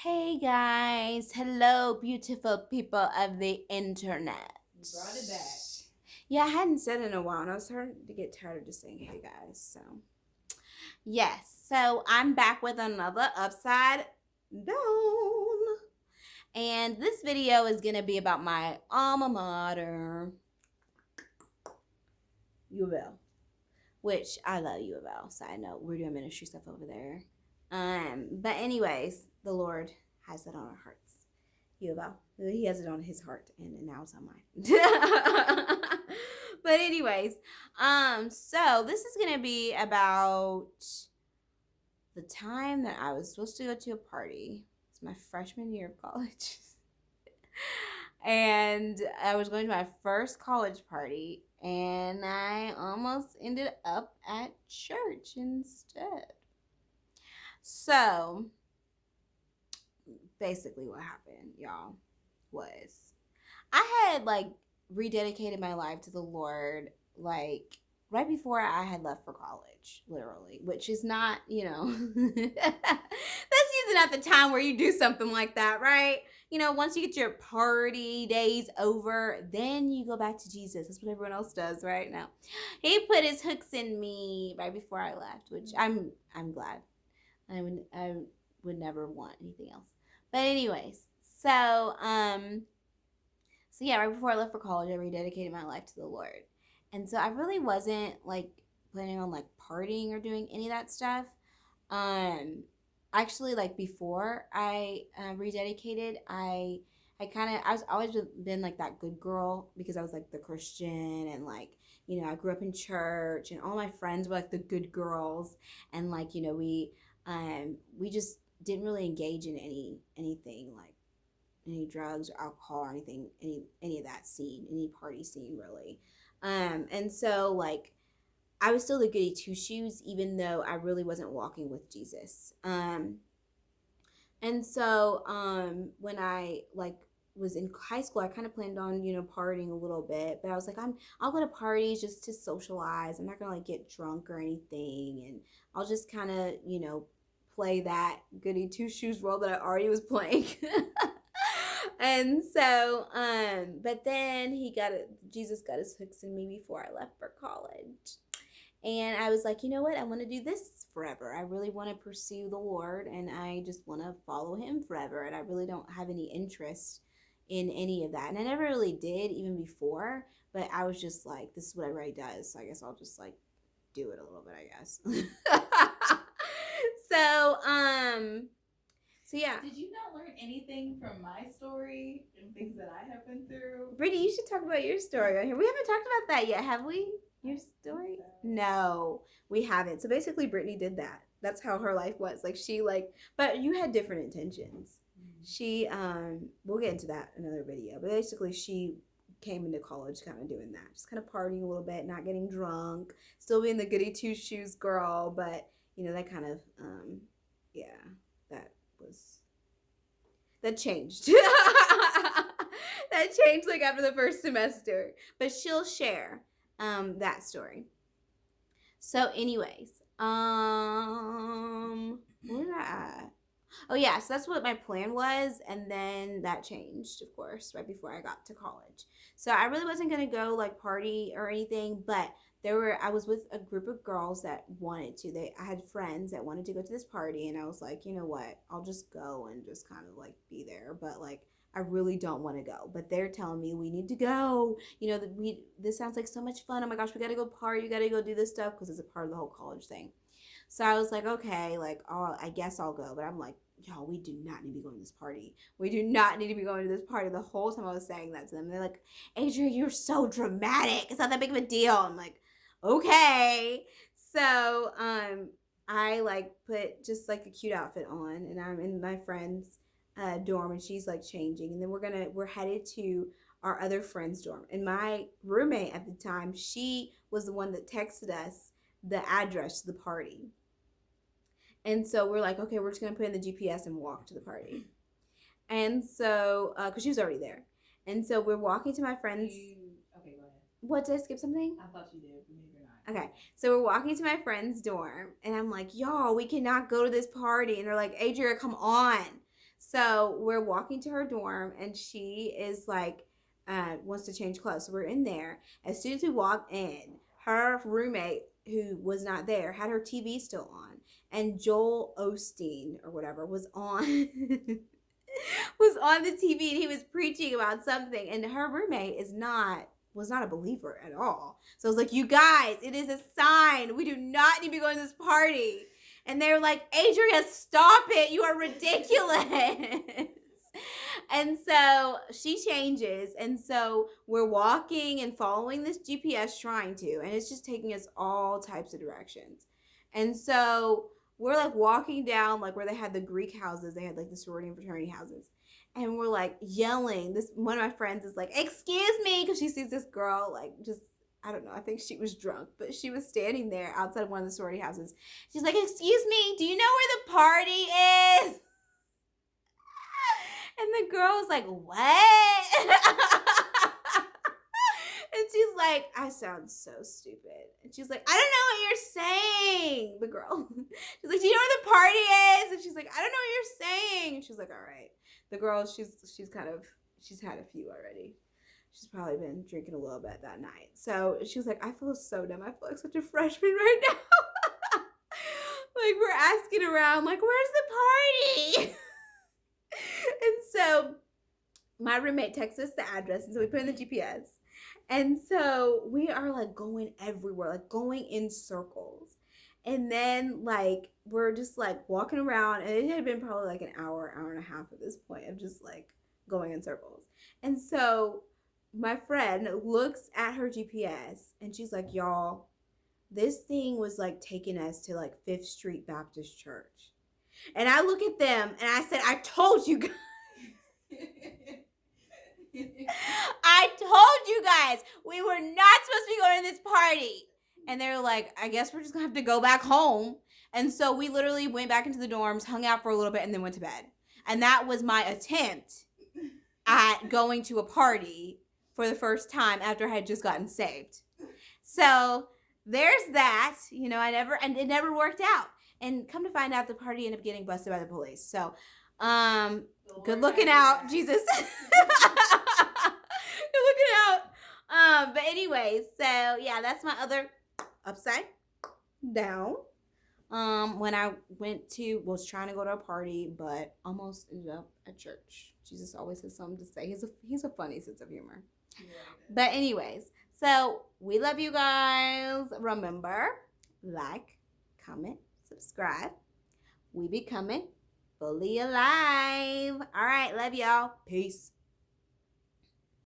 Hey guys, hello beautiful people of the internet. You brought it back. Yeah, I hadn't said it in a while and I was starting to get tired of just saying hey guys. So I'm back with another upside down. And this video is going to be about my alma mater, U of L, which I love U of L. Side note, we're doing ministry stuff over there. But anyways, the Lord has it on our hearts. U of L. He has it on his heart, and now it's on mine. But anyways, so this is gonna be about the time that I was supposed to go to a party. It's my freshman year of college. And I was going to my first college party, and I almost ended up at church instead. So basically what happened, y'all, was I had like rededicated my life to the Lord like right before I had left for college, literally, which is not, that's usually not the time where you do something like that, right? Once you get your party days over, then you go back to Jesus. That's what everyone else does right now. He put his hooks in me right before I left, which I'm glad. I would never want anything else. But anyways, so yeah, right before I left for college, I rededicated my life to the Lord. And so I really wasn't like planning on like partying or doing any of that stuff. Actually, like before I rededicated, I was always been like that good girl because I was like the Christian and like I grew up in church and all my friends were like the good girls and like we just didn't really engage in anything like any drugs or alcohol or anything, any of that scene, any party scene really. And so like I was still the goody two shoes, even though I really wasn't walking with Jesus. And so when I like was in high school, I kind of planned on partying a little bit, but I was like, I'll go to parties just to socialize. I'm not gonna like get drunk or anything, and I'll just kind of play that goody two shoes role that I already was playing. And so but then Jesus got his hooks in me before I left for college, and I was like, you know what, I want to do this forever. I really want to pursue the Lord, and I just want to follow him forever, and I really don't have any interest in any of that, and I never really did even before, but I was just like, this is what everybody does, so I guess I'll just like do it a little bit, I guess. so so yeah. Did you not learn anything from my story and things that I have been through? Brittany, you should talk about your story on here. We haven't talked about that yet, have we? Your story? So. No, we haven't. So basically, Brittany did that. That's how her life was. But you had different intentions. She, we'll get into that in another video. But basically, she came into college kind of doing that, just kind of partying a little bit, not getting drunk, still being the goody two shoes girl. But that kind of, yeah, that was that changed. That changed like after the first semester. But she'll share that story. So, anyways, where did I at? Oh yeah, so that's what my plan was, and then that changed, of course, right before I got to college. So I really wasn't gonna go like party or anything, but I was with a group of girls that wanted to. I had friends that wanted to go to this party, and I was like, you know what, I'll just go and just kind of like be there, but like I really don't want to go. But they're telling me we need to go. This sounds like so much fun. Oh my gosh, we gotta go party. We gotta go do this stuff because it's a part of the whole college thing. So I was like, okay, like, I guess I'll go. But I'm like, y'all, we do not need to be going to this party. We do not need to be going to this party. The whole time I was saying that to them, they're like, Adrian, you're so dramatic. It's not that big of a deal. I'm like, okay. So I like put just like a cute outfit on, and I'm in my friend's dorm, and she's like changing, and then we're headed to our other friend's dorm. And my roommate at the time, she was the one that texted us the address to the party. And so we're like, okay, we're just gonna put in the GPS and walk to the party. And so, because she was already there, and so we're walking to my friend's. Okay, go ahead. What, did I skip something? I thought you did, but maybe you're not. Okay, so we're walking to my friend's dorm, and I'm like, y'all, we cannot go to this party. And they're like, Adria, come on. So we're walking to her dorm, and she is like, wants to change clothes. So we're in there. As soon as we walk in, her roommate, who was not there, had her TV still on, and Joel Osteen or whatever was on. Was on the TV, and he was preaching about something, and her roommate was not a believer at all. So I was like, you guys, it is a sign. We do not need to be going to this party. And they're like, Adria, stop it. You are ridiculous. And so she changes. And so we're walking and following this GPS, trying to, and it's just taking us all types of directions. And so we're like walking down like where they had the Greek houses. They had like the sorority and fraternity houses. And we're like yelling. This one of my friends is like, excuse me, because she sees this girl like just, I don't know, I think she was drunk, but she was standing there outside of one of the sorority houses. She's like, excuse me, do you know where the party is? And the girl was like, what? And she's like, I sound so stupid. And she's like, I don't know what you're saying. The girl. She's like, do you know where the party is? And she's like, I don't know what you're saying. And she's like, all right. The girl, she's had a few already. She's probably been drinking a little bit that night. So she was like, I feel so dumb. I feel like such a freshman right now. Like we're asking around, like, where's the party? And so my roommate texts us the address, and so we put in the GPS. And so we are like going everywhere, like going in circles. And then like we're just like walking around, and it had been probably like an hour and a half at this point of just like going in circles. And so my friend looks at her GPS, and she's like, y'all, this thing was like taking us to like Fifth Street Baptist Church. And I look at them and I said, I told you guys. I told you guys we were not supposed to be going to this party. And they're like, I guess we're just gonna have to go back home. And so we literally went back into the dorms, hung out for a little bit, and then went to bed. And that was my attempt at going to a party for the first time after I had just gotten saved. So there's that. You know, and it never worked out. And come to find out, the party ended up getting busted by the police. So good looking out, Jesus. Good looking out. But anyways, so yeah, that's my other upside down. When I was trying to go to a party, but almost ended up at church. Jesus always has something to say. He's a funny sense of humor. Yeah. But anyways, so we love you guys. Remember, like, comment, subscribe. We be coming fully alive. All right, love y'all. Peace.